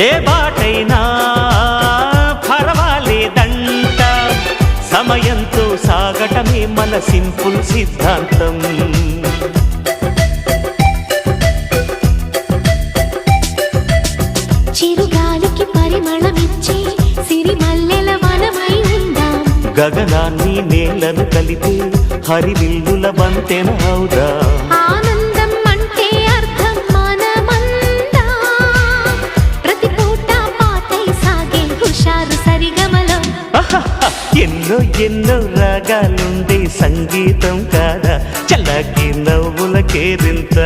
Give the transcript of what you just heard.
ఏ బాటైనా పర్వాలేదంట, సమయంతో సాగటమే మన సింపుల్ సిద్ధాంతం. చిరుగాలికి పరిమళమిచ్చే సిరిమల్లెల వనమై ఉందాం, గగనాన్ని నేలను కలిపే హరివిల్లుల వంతెన అవుదాం. ఆనందం అంటే అర్థం మనమందా, ప్రతి పూట పాతై సాగే హుషారు సరిగమలో. ఎన్నో ఎన్నో రాగాలుండే సంగీతం కాదా, చల్లకి నవ్వుల కేరింత.